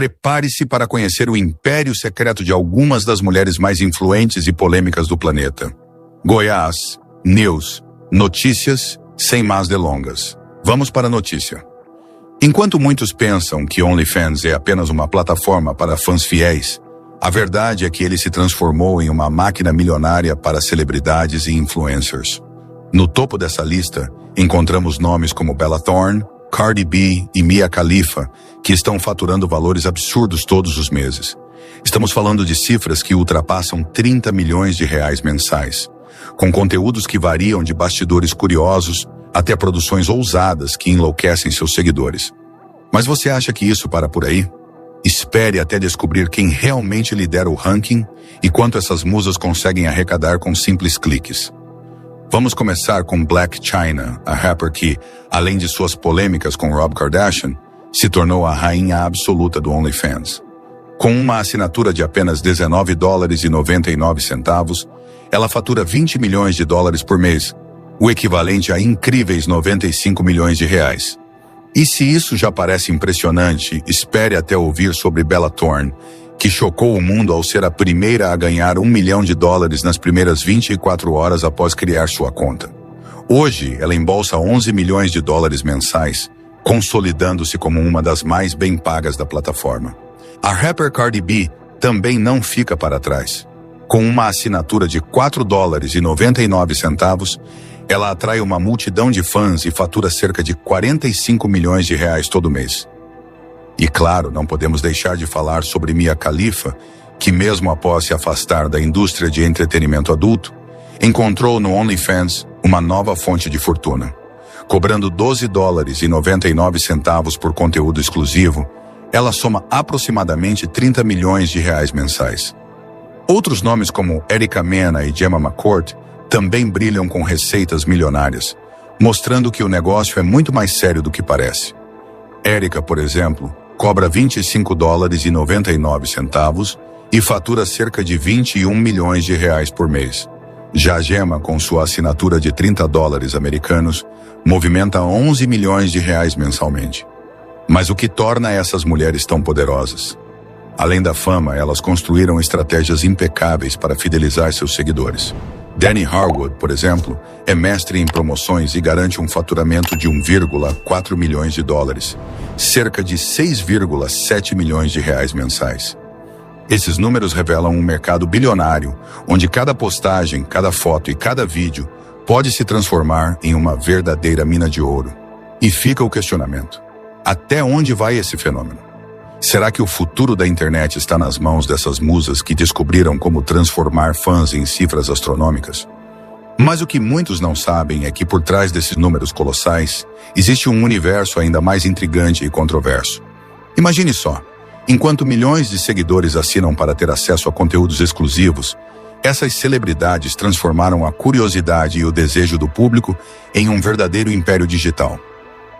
Prepare-se para conhecer o império secreto de algumas das mulheres mais influentes e polêmicas do planeta. Goiás News. Notícias sem mais delongas. Vamos para a notícia. Enquanto muitos pensam que OnlyFans é apenas uma plataforma para fãs fiéis, a verdade é que ele se transformou em uma máquina milionária para celebridades e influencers. No topo dessa lista, encontramos nomes como Bella Thorne, Cardi B e Mia Khalifa, que estão faturando valores absurdos todos os meses. Estamos falando de cifras que ultrapassam 30 milhões de reais mensais, com conteúdos que variam de bastidores curiosos até produções ousadas que enlouquecem seus seguidores. Mas você acha que isso para por aí? Espere até descobrir quem realmente lidera o ranking e quanto essas musas conseguem arrecadar com simples cliques. Vamos começar com Blac Chyna, a rapper que, além de suas polêmicas com Rob Kardashian, se tornou a rainha absoluta do OnlyFans. Com uma assinatura de apenas $19,99, ela fatura 20 milhões de dólares por mês, o equivalente a incríveis 95 milhões de reais. E se isso já parece impressionante, espere até ouvir sobre Bella Thorne, que chocou o mundo ao ser a primeira a ganhar $1 milhão nas primeiras 24 horas após criar sua conta. Hoje, ela embolsa 11 milhões de dólares mensais, consolidando-se como uma das mais bem pagas da plataforma. A rapper Cardi B também não fica para trás. Com uma assinatura de $4,99, ela atrai uma multidão de fãs e fatura cerca de 45 milhões de reais todo mês. E claro, não podemos deixar de falar sobre Mia Khalifa, que mesmo após se afastar da indústria de entretenimento adulto, encontrou no OnlyFans uma nova fonte de fortuna. Cobrando $12,99 por conteúdo exclusivo, ela soma aproximadamente 30 milhões de reais mensais. Outros nomes como Erica Mena e Gemma McCourt também brilham com receitas milionárias, mostrando que o negócio é muito mais sério do que parece. Erica, por exemplo, cobra $25,99 e fatura cerca de 21 milhões de reais por mês. Já Gemma, com sua assinatura de $30 americanos, movimenta 11 milhões de reais mensalmente. Mas o que torna essas mulheres tão poderosas? Além da fama, elas construíram estratégias impecáveis para fidelizar seus seguidores. Danny Harwood, por exemplo, é mestre em promoções e garante um faturamento de $1,4 milhões, cerca de 6,7 milhões de reais mensais. Esses números revelam um mercado bilionário, onde cada postagem, cada foto e cada vídeo pode se transformar em uma verdadeira mina de ouro. E fica o questionamento: até onde vai esse fenômeno? Será que o futuro da internet está nas mãos dessas musas que descobriram como transformar fãs em cifras astronômicas? Mas o que muitos não sabem é que por trás desses números colossais existe um universo ainda mais intrigante e controverso. Imagine só, enquanto milhões de seguidores assinam para ter acesso a conteúdos exclusivos, essas celebridades transformaram a curiosidade e o desejo do público em um verdadeiro império digital.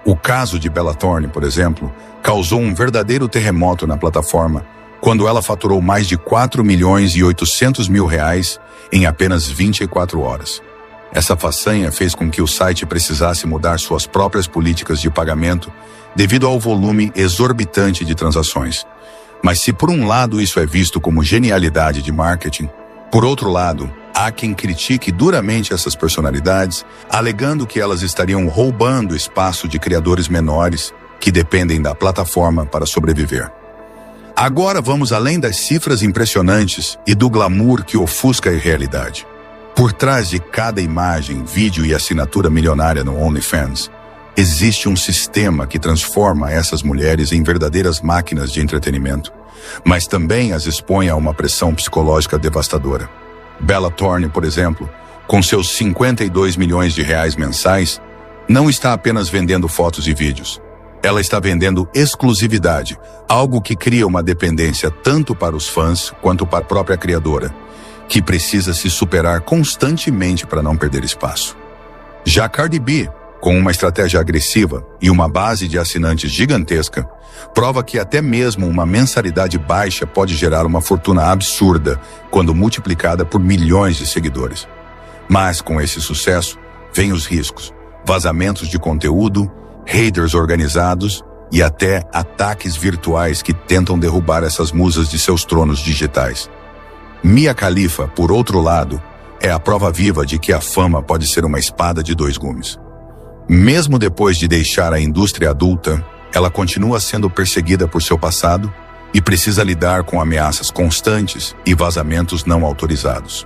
O caso de Bella Thorne, por exemplo, causou um verdadeiro terremoto na plataforma quando ela faturou mais de $4.800.000 em apenas 24 horas. Essa façanha fez com que o site precisasse mudar suas próprias políticas de pagamento devido ao volume exorbitante de transações. Mas se por um lado isso é visto como genialidade de marketing, por outro lado, há quem critique duramente essas personalidades, alegando que elas estariam roubando espaço de criadores menores que dependem da plataforma para sobreviver. Agora vamos além das cifras impressionantes e do glamour que ofusca a realidade. Por trás de cada imagem, vídeo e assinatura milionária no OnlyFans, existe um sistema que transforma essas mulheres em verdadeiras máquinas de entretenimento, mas também as expõe a uma pressão psicológica devastadora. Bella Thorne, por exemplo, com seus 52 milhões de reais mensais, não está apenas vendendo fotos e vídeos. Ela está vendendo exclusividade, algo que cria uma dependência tanto para os fãs quanto para a própria criadora, que precisa se superar constantemente para não perder espaço. Já Cardi B, com uma estratégia agressiva e uma base de assinantes gigantesca, prova que até mesmo uma mensalidade baixa pode gerar uma fortuna absurda quando multiplicada por milhões de seguidores. Mas com esse sucesso, vêm os riscos, vazamentos de conteúdo, haters organizados e até ataques virtuais que tentam derrubar essas musas de seus tronos digitais. Mia Khalifa, por outro lado, é a prova viva de que a fama pode ser uma espada de dois gumes. Mesmo depois de deixar a indústria adulta, ela continua sendo perseguida por seu passado e precisa lidar com ameaças constantes e vazamentos não autorizados.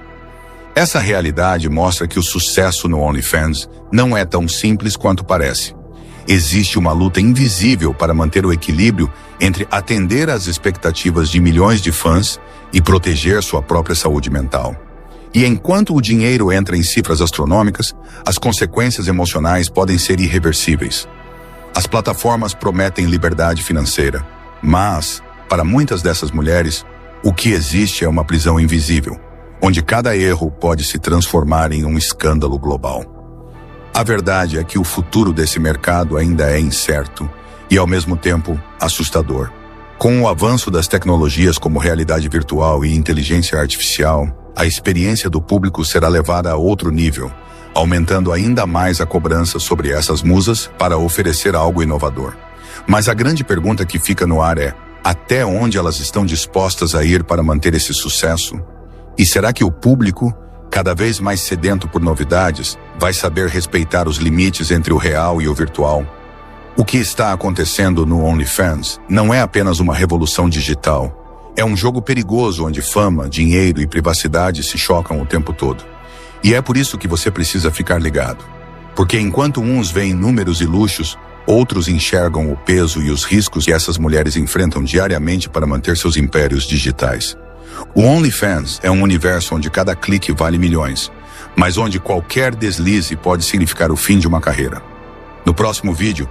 Essa realidade mostra que o sucesso no OnlyFans não é tão simples quanto parece. Existe uma luta invisível para manter o equilíbrio entre atender às expectativas de milhões de fãs e proteger sua própria saúde mental. E enquanto o dinheiro entra em cifras astronômicas, as consequências emocionais podem ser irreversíveis. As plataformas prometem liberdade financeira, mas, para muitas dessas mulheres, o que existe é uma prisão invisível, onde cada erro pode se transformar em um escândalo global. A verdade é que o futuro desse mercado ainda é incerto e, ao mesmo tempo, assustador. Com o avanço das tecnologias como realidade virtual e inteligência artificial, a experiência do público será levada a outro nível, aumentando ainda mais a cobrança sobre essas musas para oferecer algo inovador. Mas a grande pergunta que fica no ar é: até onde elas estão dispostas a ir para manter esse sucesso? E será que o público, cada vez mais sedento por novidades, vai saber respeitar os limites entre o real e o virtual? O que está acontecendo no OnlyFans não é apenas uma revolução digital. É um jogo perigoso onde fama, dinheiro e privacidade se chocam o tempo todo. E é por isso que você precisa ficar ligado. Porque enquanto uns veem números e luxos, outros enxergam o peso e os riscos que essas mulheres enfrentam diariamente para manter seus impérios digitais. O OnlyFans é um universo onde cada clique vale milhões, mas onde qualquer deslize pode significar o fim de uma carreira. No próximo vídeo,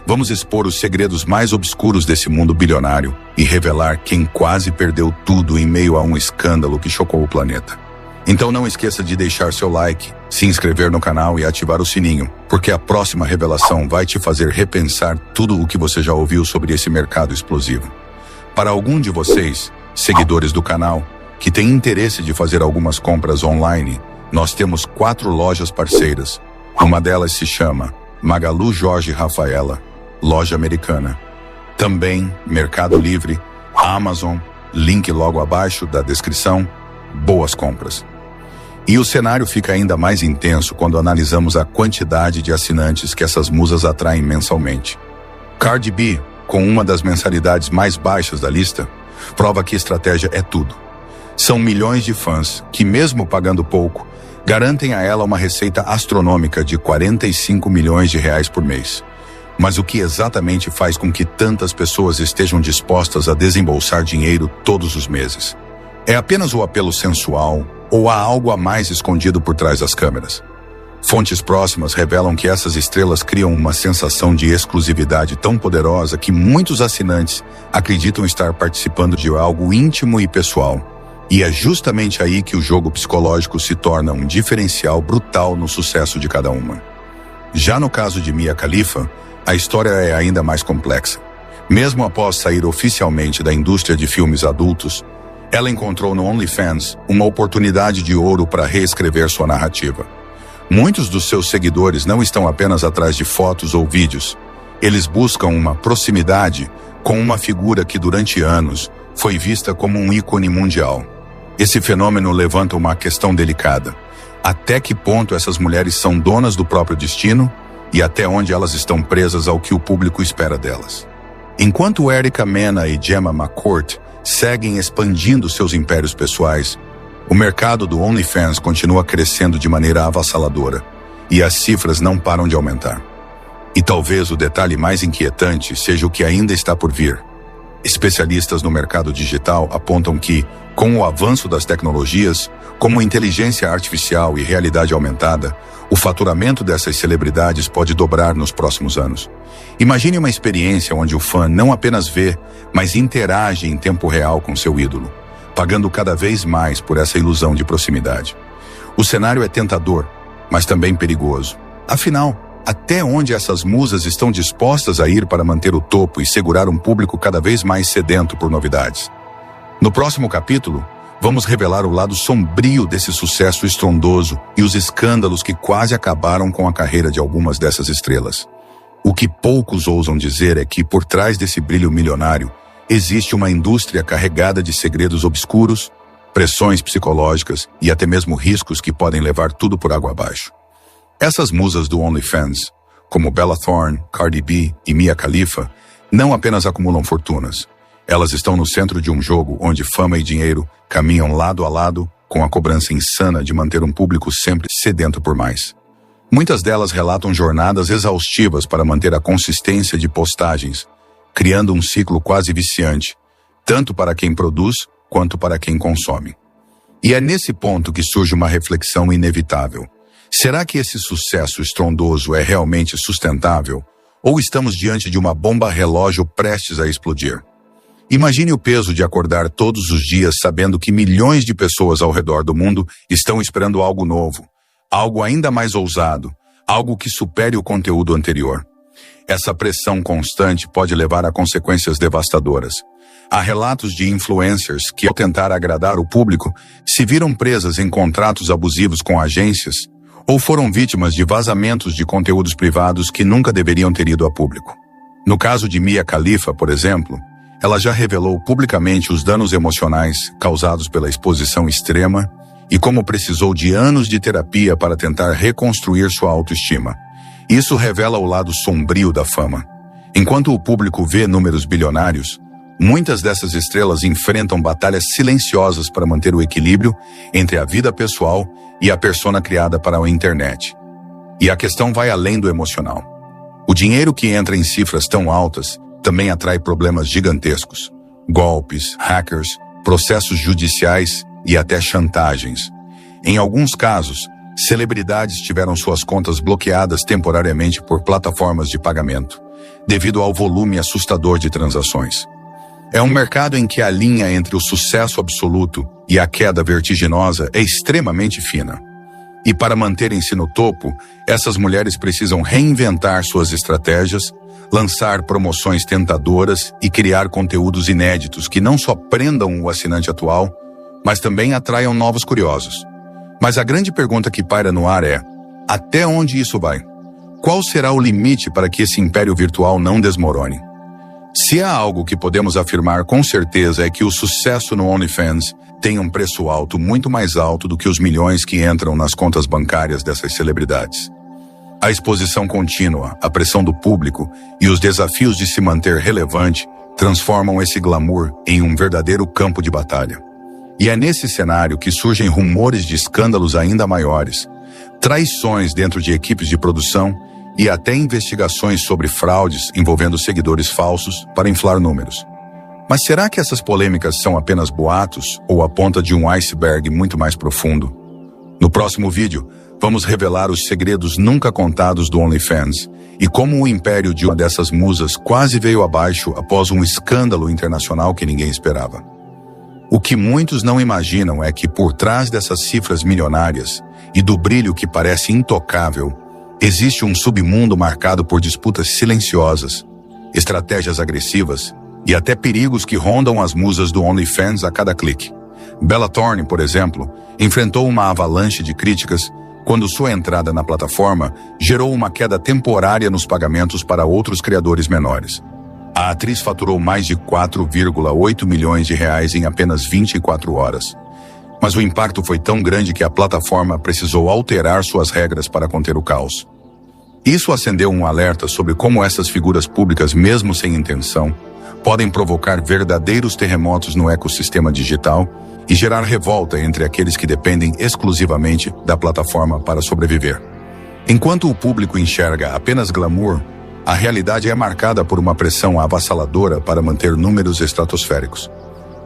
vamos expor os segredos mais obscuros desse mundo bilionário e revelar quem quase perdeu tudo em meio a um escândalo que chocou o planeta. Então não esqueça de deixar seu like, se inscrever no canal e ativar o sininho, porque a próxima revelação vai te fazer repensar tudo o que você já ouviu sobre esse mercado explosivo. Para algum de vocês, seguidores do canal, que tem interesse de fazer algumas compras online, nós temos 4 lojas parceiras. Uma delas se chama Magalu Jorge Rafaela, loja americana. Também Mercado Livre, Amazon, link logo abaixo da descrição. Boas compras. E o cenário fica ainda mais intenso quando analisamos a quantidade de assinantes que essas musas atraem mensalmente. Cardi B, com uma das mensalidades mais baixas da lista, prova que estratégia é tudo. São milhões de fãs que, mesmo pagando pouco, garantem a ela uma receita astronômica de 45 milhões de reais por mês. Mas o que exatamente faz com que tantas pessoas estejam dispostas a desembolsar dinheiro todos os meses? É apenas o apelo sensual ou há algo a mais escondido por trás das câmeras? Fontes próximas revelam que essas estrelas criam uma sensação de exclusividade tão poderosa que muitos assinantes acreditam estar participando de algo íntimo e pessoal. E é justamente aí que o jogo psicológico se torna um diferencial brutal no sucesso de cada uma. Já no caso de Mia Khalifa, a história é ainda mais complexa. Mesmo após sair oficialmente da indústria de filmes adultos, ela encontrou no OnlyFans uma oportunidade de ouro para reescrever sua narrativa. Muitos dos seus seguidores não estão apenas atrás de fotos ou vídeos. Eles buscam uma proximidade com uma figura que durante anos foi vista como um ícone mundial. Esse fenômeno levanta uma questão delicada. Até que ponto essas mulheres são donas do próprio destino e até onde elas estão presas ao que o público espera delas? Enquanto Erica Mena e Gemma McCourt seguem expandindo seus impérios pessoais, o mercado do OnlyFans continua crescendo de maneira avassaladora e as cifras não param de aumentar. E talvez o detalhe mais inquietante seja o que ainda está por vir. Especialistas no mercado digital apontam que, com o avanço das tecnologias, como inteligência artificial e realidade aumentada, o faturamento dessas celebridades pode dobrar nos próximos anos. Imagine uma experiência onde o fã não apenas vê, mas interage em tempo real com seu ídolo, pagando cada vez mais por essa ilusão de proximidade. O cenário é tentador, mas também perigoso. Afinal, até onde essas musas estão dispostas a ir para manter o topo e segurar um público cada vez mais sedento por novidades? No próximo capítulo, vamos revelar o lado sombrio desse sucesso estrondoso e os escândalos que quase acabaram com a carreira de algumas dessas estrelas. O que poucos ousam dizer é que, por trás desse brilho milionário, existe uma indústria carregada de segredos obscuros, pressões psicológicas e até mesmo riscos que podem levar tudo por água abaixo. Essas musas do OnlyFans, como Bella Thorne, Cardi B e Mia Khalifa, não apenas acumulam fortunas. Elas estão no centro de um jogo onde fama e dinheiro caminham lado a lado com a cobrança insana de manter um público sempre sedento por mais. Muitas delas relatam jornadas exaustivas para manter a consistência de postagens, criando um ciclo quase viciante, tanto para quem produz quanto para quem consome. E é nesse ponto que surge uma reflexão inevitável. Será que esse sucesso estrondoso é realmente sustentável? Ou estamos diante de uma bomba relógio prestes a explodir? Imagine o peso de acordar todos os dias sabendo que milhões de pessoas ao redor do mundo estão esperando algo novo, algo ainda mais ousado, algo que supere o conteúdo anterior. Essa pressão constante pode levar a consequências devastadoras. Há relatos de influencers que, ao tentar agradar o público, se viram presas em contratos abusivos com agências ou foram vítimas de vazamentos de conteúdos privados que nunca deveriam ter ido a público. No caso de Mia Khalifa, por exemplo, ela já revelou publicamente os danos emocionais causados pela exposição extrema e como precisou de anos de terapia para tentar reconstruir sua autoestima. Isso revela o lado sombrio da fama. Enquanto o público vê números bilionários, muitas dessas estrelas enfrentam batalhas silenciosas para manter o equilíbrio entre a vida pessoal e a persona criada para a internet. E a questão vai além do emocional. O dinheiro que entra em cifras tão altas também atrai problemas gigantescos. Golpes, hackers, processos judiciais e até chantagens. Em alguns casos, celebridades tiveram suas contas bloqueadas temporariamente por plataformas de pagamento, devido ao volume assustador de transações. É um mercado em que a linha entre o sucesso absoluto e a queda vertiginosa é extremamente fina. E para manterem-se no topo, essas mulheres precisam reinventar suas estratégias, lançar promoções tentadoras e criar conteúdos inéditos que não só prendam o assinante atual, mas também atraiam novos curiosos. Mas a grande pergunta que paira no ar é: até onde isso vai? Qual será o limite para que esse império virtual não desmorone? Se há algo que podemos afirmar com certeza é que o sucesso no OnlyFans tem um preço alto, muito mais alto do que os milhões que entram nas contas bancárias dessas celebridades. A exposição contínua, a pressão do público e os desafios de se manter relevante transformam esse glamour em um verdadeiro campo de batalha. E é nesse cenário que surgem rumores de escândalos ainda maiores, traições dentro de equipes de produção e até investigações sobre fraudes envolvendo seguidores falsos para inflar números. Mas será que essas polêmicas são apenas boatos ou a ponta de um iceberg muito mais profundo? No próximo vídeo, vamos revelar os segredos nunca contados do OnlyFans e como o império de uma dessas musas quase veio abaixo após um escândalo internacional que ninguém esperava. O que muitos não imaginam é que por trás dessas cifras milionárias e do brilho que parece intocável, existe um submundo marcado por disputas silenciosas, estratégias agressivas e até perigos que rondam as musas do OnlyFans a cada clique. Bella Thorne, por exemplo, enfrentou uma avalanche de críticas quando sua entrada na plataforma gerou uma queda temporária nos pagamentos para outros criadores menores. A atriz faturou mais de 4,8 milhões de reais em apenas 24 horas. Mas o impacto foi tão grande que a plataforma precisou alterar suas regras para conter o caos. Isso acendeu um alerta sobre como essas figuras públicas, mesmo sem intenção, podem provocar verdadeiros terremotos no ecossistema digital e gerar revolta entre aqueles que dependem exclusivamente da plataforma para sobreviver. Enquanto o público enxerga apenas glamour, a realidade é marcada por uma pressão avassaladora para manter números estratosféricos.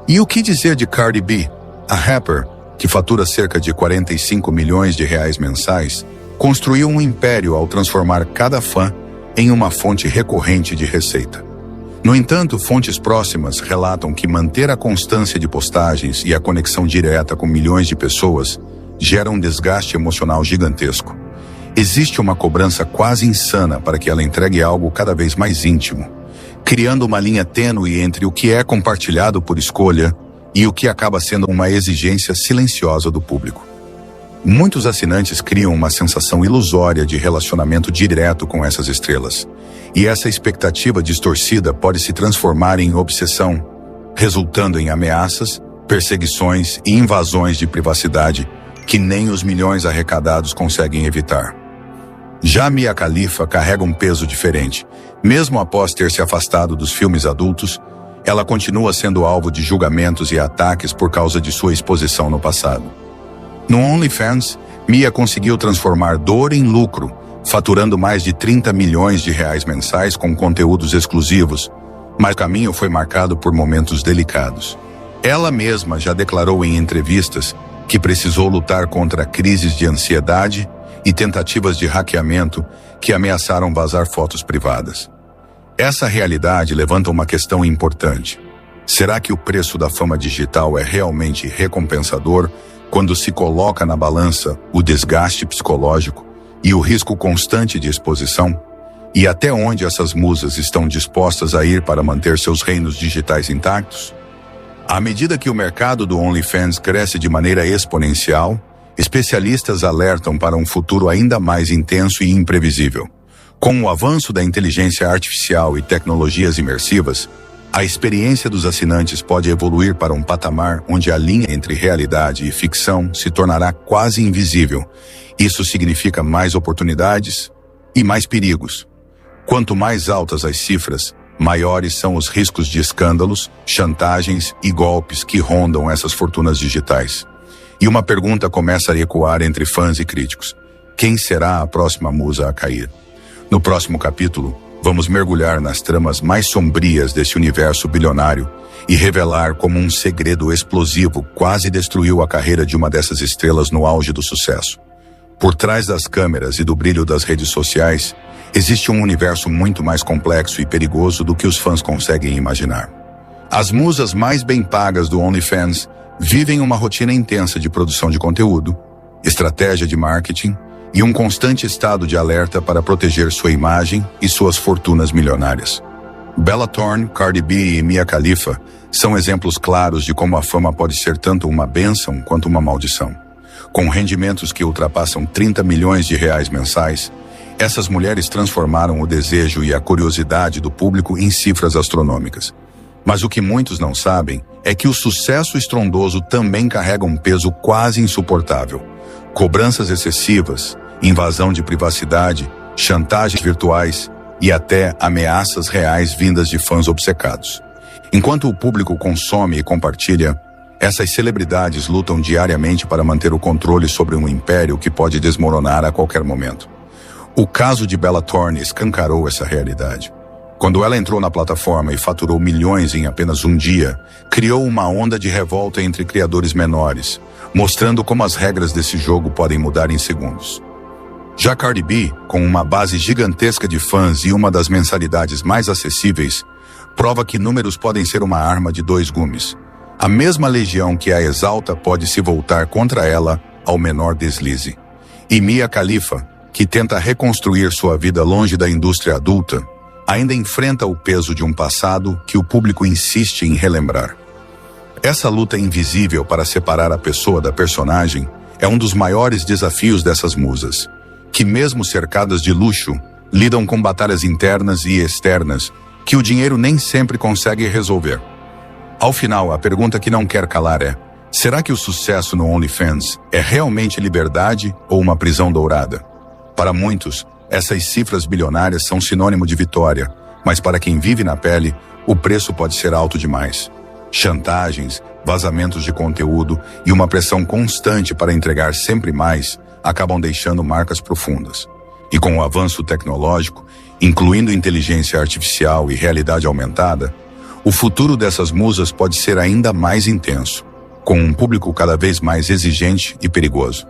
E o que dizer de Cardi B, a rapper, que fatura cerca de 45 milhões de reais mensais, construiu um império ao transformar cada fã em uma fonte recorrente de receita. No entanto, fontes próximas relatam que manter a constância de postagens e a conexão direta com milhões de pessoas gera um desgaste emocional gigantesco. Existe uma cobrança quase insana para que ela entregue algo cada vez mais íntimo, criando uma linha tênue entre o que é compartilhado por escolha e o que acaba sendo uma exigência silenciosa do público. Muitos assinantes criam uma sensação ilusória de relacionamento direto com essas estrelas, E essa expectativa distorcida pode se transformar em obsessão, resultando em ameaças, perseguições e invasões de privacidade que nem os milhões arrecadados conseguem evitar. Já Mia Khalifa carrega um peso diferente. Mesmo após ter se afastado dos filmes adultos, ela continua sendo alvo de julgamentos e ataques por causa de sua exposição no passado. No OnlyFans, Mia conseguiu transformar dor em lucro, faturando mais de 30 milhões de reais mensais com conteúdos exclusivos, mas o caminho foi marcado por momentos delicados. Ela mesma já declarou em entrevistas que precisou lutar contra crises de ansiedade e tentativas de hackeamento que ameaçaram vazar fotos privadas. Essa realidade levanta uma questão importante. Será que o preço da fama digital é realmente recompensador quando se coloca na balança o desgaste psicológico e o risco constante de exposição? E até onde essas musas estão dispostas a ir para manter seus reinos digitais intactos? À medida que o mercado do OnlyFans cresce de maneira exponencial, especialistas alertam para um futuro ainda mais intenso e imprevisível. Com o avanço da inteligência artificial e tecnologias imersivas, a experiência dos assinantes pode evoluir para um patamar onde a linha entre realidade e ficção se tornará quase invisível. Isso significa mais oportunidades e mais perigos. Quanto mais altas as cifras, maiores são os riscos de escândalos, chantagens e golpes que rondam essas fortunas digitais. E uma pergunta começa a ecoar entre fãs e críticos: quem será a próxima musa a cair? No próximo capítulo, vamos mergulhar nas tramas mais sombrias desse universo bilionário e revelar como um segredo explosivo quase destruiu a carreira de uma dessas estrelas no auge do sucesso. Por trás das câmeras e do brilho das redes sociais, existe um universo muito mais complexo e perigoso do que os fãs conseguem imaginar. As musas mais bem pagas do OnlyFans vivem uma rotina intensa de produção de conteúdo, estratégia de marketing e um constante estado de alerta para proteger sua imagem e suas fortunas milionárias. Bella Thorne, Cardi B e Mia Khalifa são exemplos claros de como a fama pode ser tanto uma bênção quanto uma maldição. Com rendimentos que ultrapassam 30 milhões de reais mensais, essas mulheres transformaram o desejo e a curiosidade do público em cifras astronômicas. Mas o que muitos não sabem é que o sucesso estrondoso também carrega um peso quase insuportável. Cobranças excessivas, invasão de privacidade, chantagens virtuais e até ameaças reais vindas de fãs obcecados. Enquanto o público consome e compartilha, essas celebridades lutam diariamente para manter o controle sobre um império que pode desmoronar a qualquer momento. O caso de Bella Thorne escancarou essa realidade. Quando ela entrou na plataforma e faturou milhões em apenas um dia, criou uma onda de revolta entre criadores menores, mostrando como as regras desse jogo podem mudar em segundos. Já Cardi B, com uma base gigantesca de fãs e uma das mensalidades mais acessíveis, prova que números podem ser uma arma de dois gumes. A mesma legião que a exalta pode se voltar contra ela ao menor deslize. E Mia Khalifa, que tenta reconstruir sua vida longe da indústria adulta, ainda enfrenta o peso de um passado que o público insiste em relembrar. Essa luta invisível para separar a pessoa da personagem é um dos maiores desafios dessas musas, que mesmo cercadas de luxo, lidam com batalhas internas e externas que o dinheiro nem sempre consegue resolver. Ao final, a pergunta que não quer calar é: será que o sucesso no OnlyFans é realmente liberdade ou uma prisão dourada? Para muitos, essas cifras bilionárias são sinônimo de vitória, mas para quem vive na pele, o preço pode ser alto demais. Chantagens, vazamentos de conteúdo e uma pressão constante para entregar sempre mais acabam deixando marcas profundas. E com o avanço tecnológico, incluindo inteligência artificial e realidade aumentada, o futuro dessas musas pode ser ainda mais intenso, com um público cada vez mais exigente e perigoso.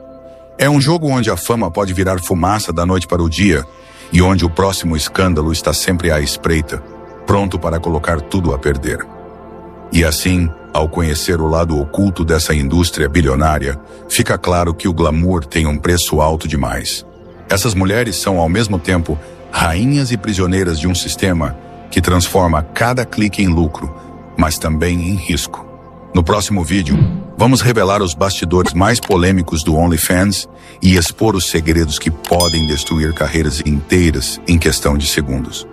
É um jogo onde a fama pode virar fumaça da noite para o dia e onde o próximo escândalo está sempre à espreita, pronto para colocar tudo a perder. E assim, ao conhecer o lado oculto dessa indústria bilionária, fica claro que o glamour tem um preço alto demais. Essas mulheres são, ao mesmo tempo, rainhas e prisioneiras de um sistema que transforma cada clique em lucro, mas também em risco. No próximo vídeo, vamos revelar os bastidores mais polêmicos do OnlyFans e expor os segredos que podem destruir carreiras inteiras em questão de segundos.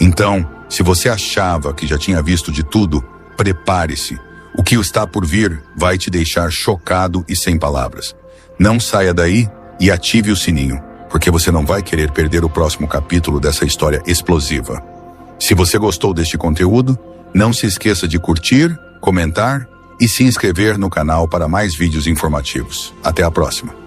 Então, se você achava que já tinha visto de tudo, prepare-se. O que está por vir vai te deixar chocado e sem palavras. Não saia daí e ative o sininho, porque você não vai querer perder o próximo capítulo dessa história explosiva. Se você gostou deste conteúdo, não se esqueça de curtir, comentar e se inscrever no canal para mais vídeos informativos. Até a próxima.